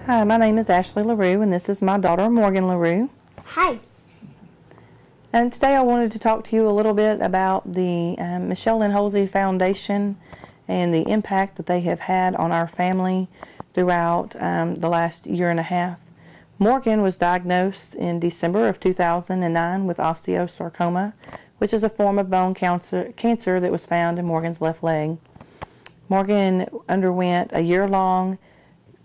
Hi, my name is Ashley LaRue, and this is my daughter, Morgan LaRue. Hi. And today I wanted to talk to you a little bit about the Lynn Holsey Foundation and the impact that they have had on our family throughout the last year and a half. Morgan was diagnosed in December of 2009 with osteosarcoma, which is a form of bone cancer that was found in Morgan's left leg. Morgan underwent a year-long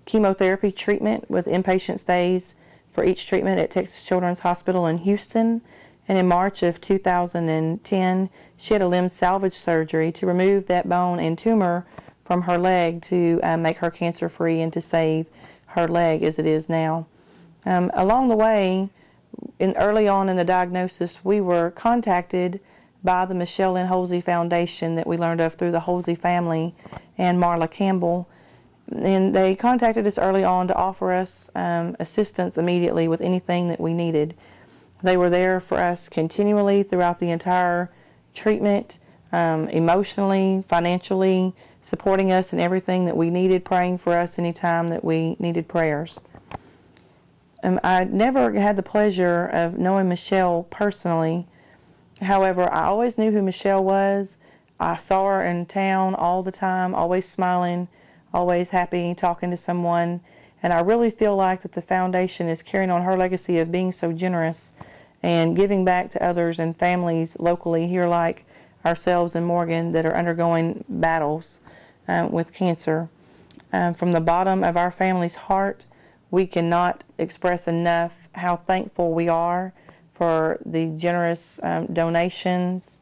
chemotherapy treatment with inpatient stays for each treatment at Texas Children's Hospital in Houston. And in March of 2010, she had a limb salvage surgery to remove that bone and tumor from her leg to make her cancer-free and to save her leg as it is now. Along the way, early on in the diagnosis, we were contacted by the Lynn Holsey Foundation that we learned of through the Holsey family and Marla Campbell. And they contacted us early on to offer us assistance immediately with anything that we needed. They were there for us continually throughout the entire treatment, emotionally, financially, supporting us in everything that we needed, praying for us anytime that we needed prayers. I never had the pleasure of knowing Michelle personally. However, I always knew who Michelle was. I saw her in town all the time, always smiling, always happy, talking to someone. And I really feel like that the foundation is carrying on her legacy of being so generous and giving back to others and families locally here like ourselves and Morgan that are undergoing battles with cancer. From the bottom of our family's heart, we cannot express enough how thankful we are for the generous donations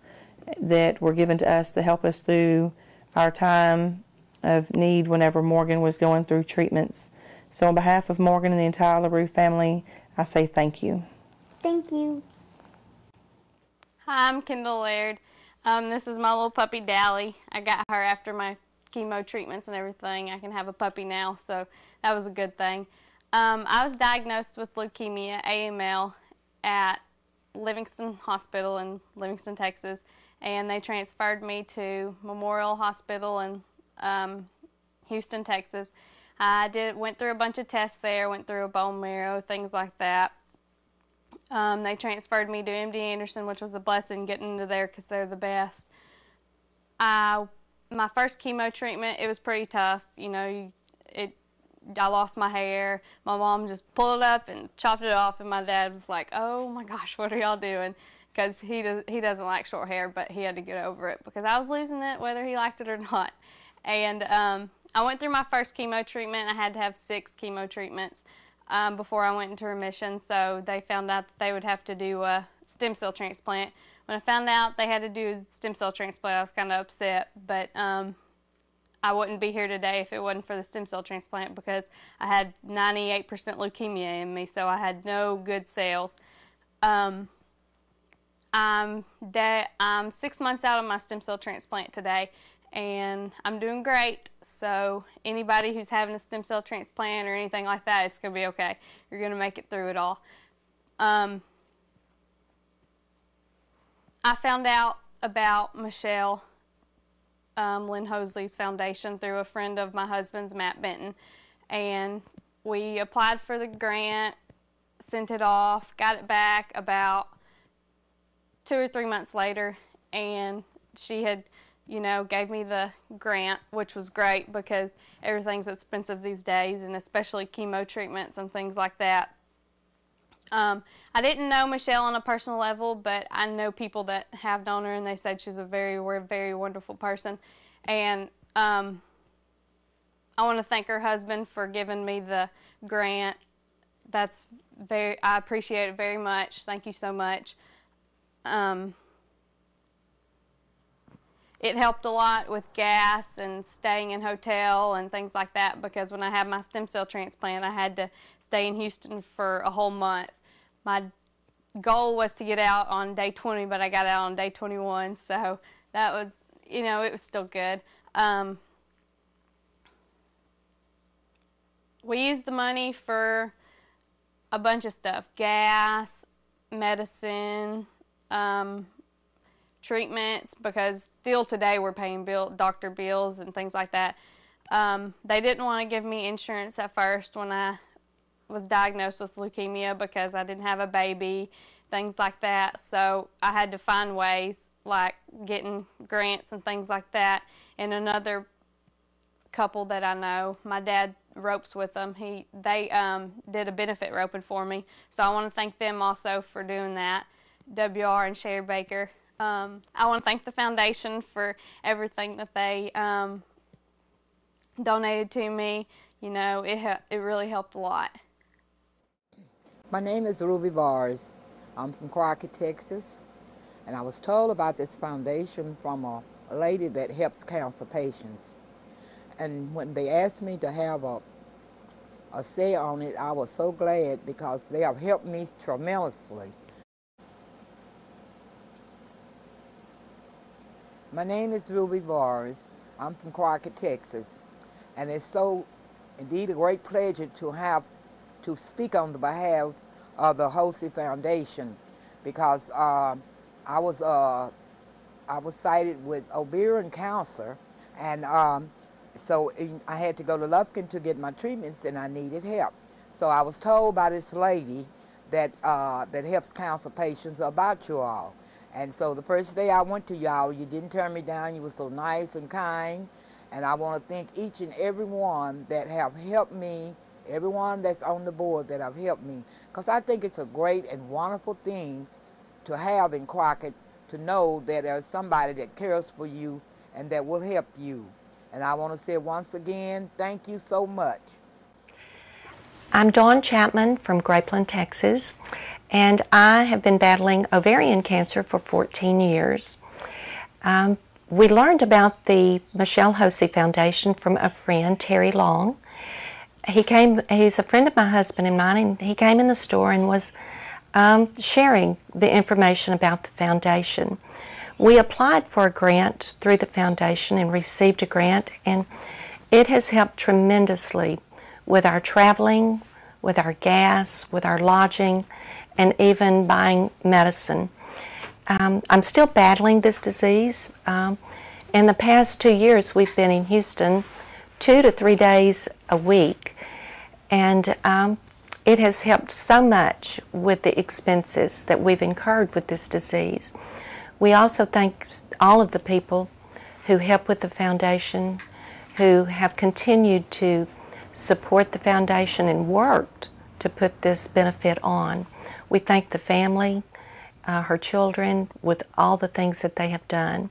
that were given to us to help us through our time of need whenever Morgan was going through treatments. So on behalf of Morgan and the entire LaRue family, I say thank you. Thank you. Hi, I'm Kendall Laird. This is my little puppy Dally. I got her after my chemo treatments and everything. I can have a puppy now, so that was a good thing. I was diagnosed with leukemia, AML, at Livingston Hospital in Livingston, Texas, and they transferred me to Memorial Hospital in Houston, Texas. I went through a bunch of tests there, went through a bone marrow, things like that. They transferred me to MD Anderson, which was a blessing getting into there because they're the best. My first chemo treatment, it was pretty tough. You know, I lost my hair. My mom just pulled it up and chopped it off, and my dad was like, "Oh my gosh, what are y'all doing?" Because he doesn't like short hair, but he had to get over it because I was losing it whether he liked it or not. And I went through my first chemo treatment. I had to have 6 chemo treatments before I went into remission, so they found out that they would have to do a stem cell transplant. When I found out they had to do a stem cell transplant, I was kind of upset, but I wouldn't be here today if it wasn't for the stem cell transplant because I had 98% leukemia in me, so I had no good cells. I'm 6 months out of my stem cell transplant today, and I'm doing great. So anybody who's having a stem cell transplant or anything like that, it's going to be okay. You're going to make it through it all. I found out about Michelle Lynn Holsey's foundation through a friend of my husband's, Matt Benton, and we applied for the grant, sent it off, got it back about 2 or 3 months later, and she had, you know, gave me the grant, which was great because everything's expensive these days, and especially chemo treatments and things like that. I didn't know Michelle on a personal level, but I know people that have known her, and they said she's a very wonderful person. And I want to thank her husband for giving me the grant. I appreciate it very much. Thank you so much. It helped a lot with gas and staying in hotel and things like that because when I had my stem cell transplant, I had to stay in Houston for a whole month. My goal was to get out on day 20, but I got out on day 21, so that was, you know, it was still good. We used the money for a bunch of stuff: gas, medicine, treatments, because still today we're paying doctor bills and things like that. They didn't want to give me insurance at first when I was diagnosed with leukemia because I didn't have a baby, things like that. So I had to find ways like getting grants and things like that. And another couple that I know, my dad ropes with them. They did a benefit roping for me. So I want to thank them also for doing that, WR and Sherry Baker. I want to thank the foundation for everything that they donated to me. You know, it really helped a lot. My name is Ruby Bars. I'm from Crockett, Texas, and I was told about this foundation from a lady that helps cancer patients. And when they asked me to have a say on it, I was so glad because they have helped me tremendously. My name is Ruby Bars. I'm from Crockett, Texas, and it's so indeed a great pleasure to speak on the behalf of the Holsey Foundation because I was cited with ovarian cancer, and so I had to go to Lufkin to get my treatments, and I needed help. So I was told by this lady that that helps cancer patients about you all. And so the first day I went to y'all, you didn't turn me down. You were so nice and kind. And I want to thank each and every one that have helped me, everyone that's on the board that have helped me. Because I think it's a great and wonderful thing to have in Crockett, to know that there's somebody that cares for you and that will help you. And I want to say once again, thank you so much. I'm Dawn Chapman from Grapeland, Texas, and I have been battling ovarian cancer for 14 years. We learned about the Michelle Holsey Foundation from a friend, Terry Long. He's a friend of my husband and mine, and he came in the store and was sharing the information about the foundation. We applied for a grant through the foundation and received a grant, and it has helped tremendously with our traveling, with our gas, with our lodging, and even buying medicine. I'm still battling this disease. In the past 2 years, we've been in Houston 2 to 3 days a week, and it has helped so much with the expenses that we've incurred with this disease. We also thank all of the people who help with the foundation, who have continued to support the foundation and worked to put this benefit on. We thank the family, her children, with all the things that they have done.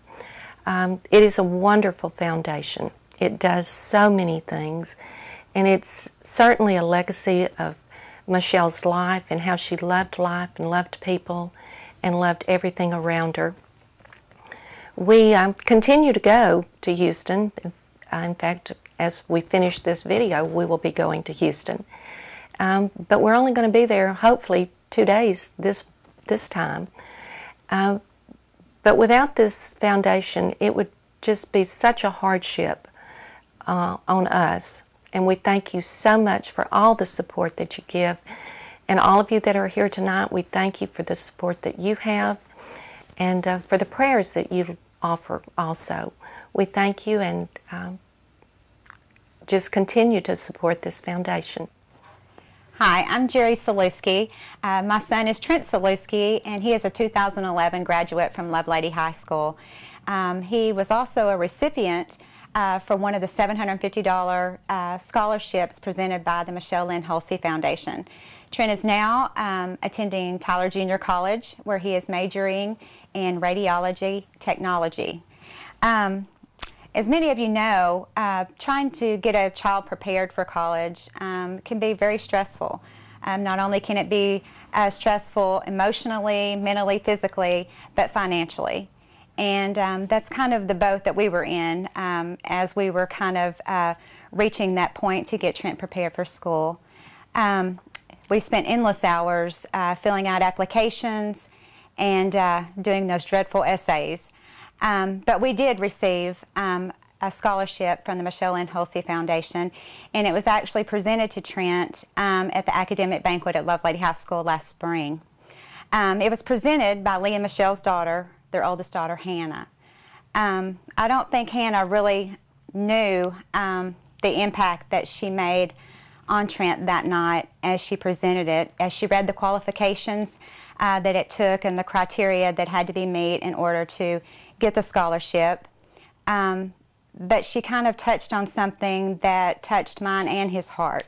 It is a wonderful foundation. It does so many things, and it's certainly a legacy of Michelle's life and how she loved life and loved people and loved everything around her. We continue to go to Houston. In fact, as we finish this video, we will be going to Houston. But we're only going to be there, hopefully, 2 days this time. But without this foundation, it would just be such a hardship on us. And we thank you so much for all the support that you give. And all of you that are here tonight, we thank you for the support that you have and for the prayers that you offer also. We thank you, and just continue to support this foundation. Hi, I'm Jerry Saluski. My son is Trent Saluski, and he is a 2011 graduate from Lovelady High School. He was also a recipient for one of the $750 scholarships presented by the Michelle Lynn Holsey Foundation. Trent is now attending Tyler Junior College, where he is majoring in radiology technology. As many of you know, trying to get a child prepared for college can be very stressful. Not only can it be stressful emotionally, mentally, physically, but financially. And that's kind of the boat that we were in as we were kind of reaching that point to get Trent prepared for school. We spent endless hours filling out applications and doing those dreadful essays. But we did receive a scholarship from the Michelle Lynn Holsey Foundation, and it was actually presented to Trent at the academic banquet at Lovelady High School last spring. It was presented by Lee and Michelle's daughter, their oldest daughter, Hannah. I don't think Hannah really knew the impact that she made on Trent that night as she presented it, as she read the qualifications that it took and the criteria that had to be met in order to get the scholarship. But she kind of touched on something that touched mine and his heart.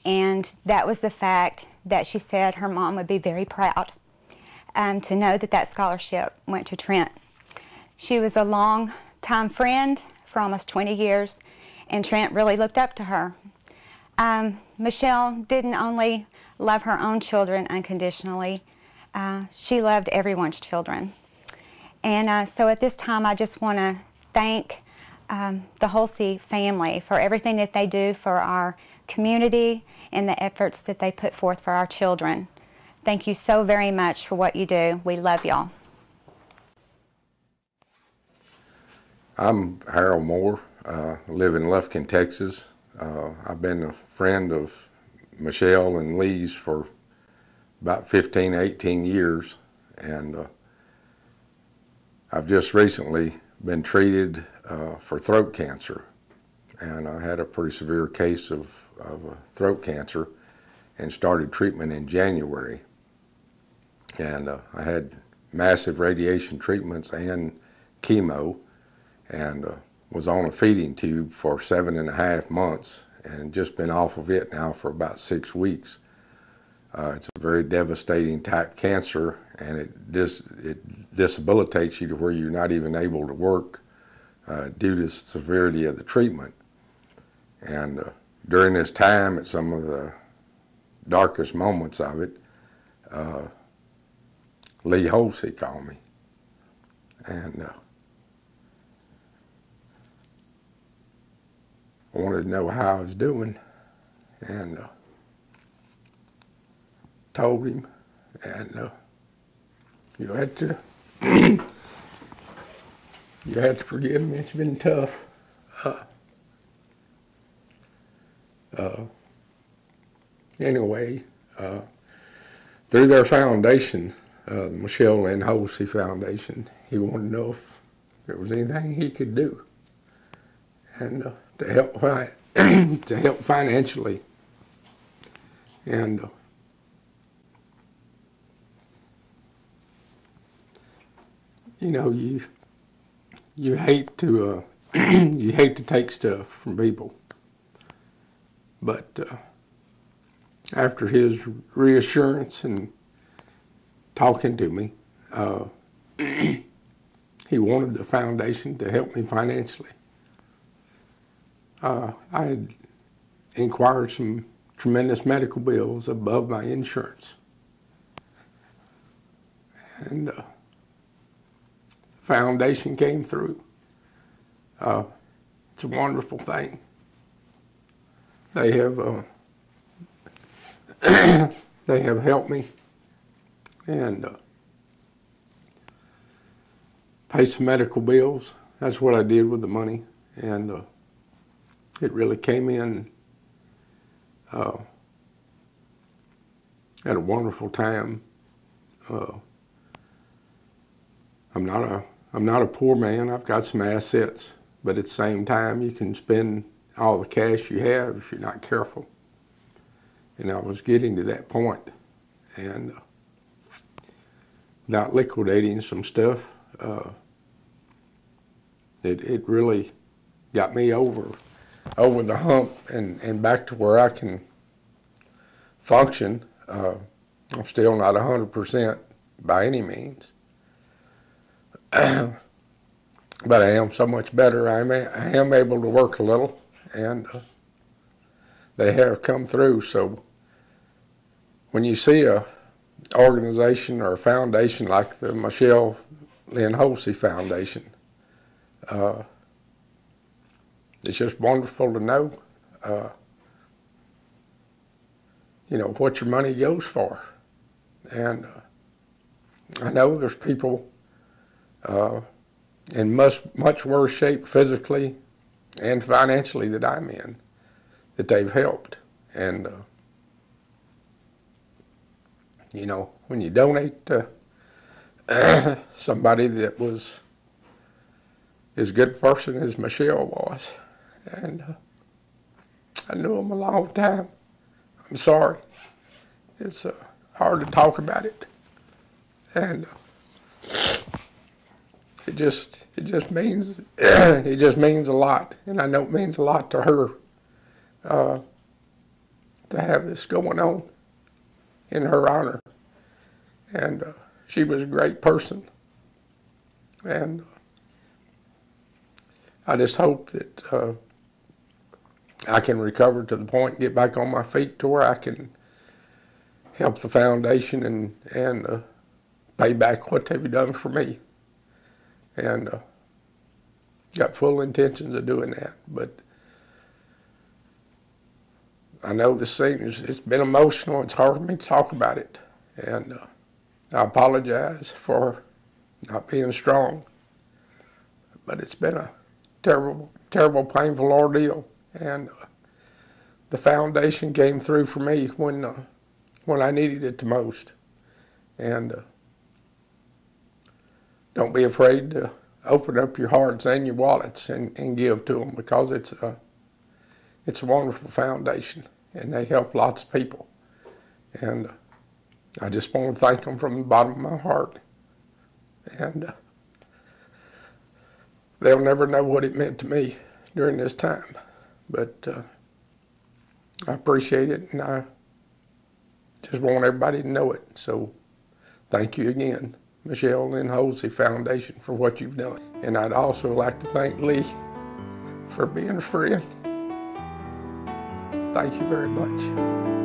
And that was the fact that she said her mom would be very proud to know that that scholarship went to Trent. She was a long-time friend for almost 20 years, and Trent really looked up to her. Michelle didn't only love her own children unconditionally, she loved everyone's children. And so at this time, I just want to thank the Holsey family for everything that they do for our community and the efforts that they put forth for our children. Thank you so very much for what you do. We love y'all. I'm Harold Moore. Live in Lufkin, Texas. I've been a friend of Michelle and Lee's for about 15, 18 years, and I've just recently been treated for throat cancer, and I had a pretty severe case of throat cancer and started treatment in January. And I had massive radiation treatments and chemo, and was on a feeding tube for 7.5 months and just been off of it now for about 6 weeks. It's a very devastating type cancer, and it disabilitates you to where you're not even able to work due to the severity of the treatment. And during this time, at some of the darkest moments of it, Lynn Holsey called me, and I wanted to know how I was doing, and told him, and you had to you had to forgive me. It's been tough. Anyway, through their foundation, Michelle Lynn Holsey Foundation, he wanted to know if there was anything he could do, and to help to help financially, and you know, you hate to you hate to take stuff from people, but after his reassurance and talking to me, he wanted the foundation to help me financially. I had inquired some tremendous medical bills above my insurance, and the foundation came through. It's a wonderful thing. They have they have helped me and pay some medical bills. That's what I did with the money, and it really came in at a wonderful time. I'm not a poor man. I've got some assets, but at the same time, you can spend all the cash you have if you're not careful. And I was getting to that point, and without liquidating some stuff, it really got me over the hump and back to where I can function. I'm still not 100% by any means, but I am so much better. I am able to work a little, and they have come through. So when you see a organization or a foundation like the Michelle Lynn Holsey Foundation, it's just wonderful to know, you know, what your money goes for. And I know there's people in much worse shape physically and financially that I'm in, that they've helped. And you know, when you donate to somebody that was as good a person as Michelle was, and I knew him a long time, I'm sorry. It's hard to talk about it, and it just means it just means a lot, and I know it means a lot to her to have this going on in her honor. And she was a great person, and I just hope that I can recover to the point and get back on my feet to where I can help the foundation and pay back what they've done for me. And got full intentions of doing that. But I know this seems, it's been emotional. It's hard for me to talk about it. And I apologize for not being strong. But it's been a terrible, terrible, painful ordeal. And the foundation came through for me when I needed it the most. And don't be afraid to open up your hearts and your wallets and give to them, because it's a wonderful foundation and they help lots of people. And I just want to thank them from the bottom of my heart. And they'll never know what it meant to me during this time. But I appreciate it, and I just want everybody to know it. So thank you again, Lynn Holsey Foundation, for what you've done. And I'd also like to thank Lee for being a friend. Thank you very much.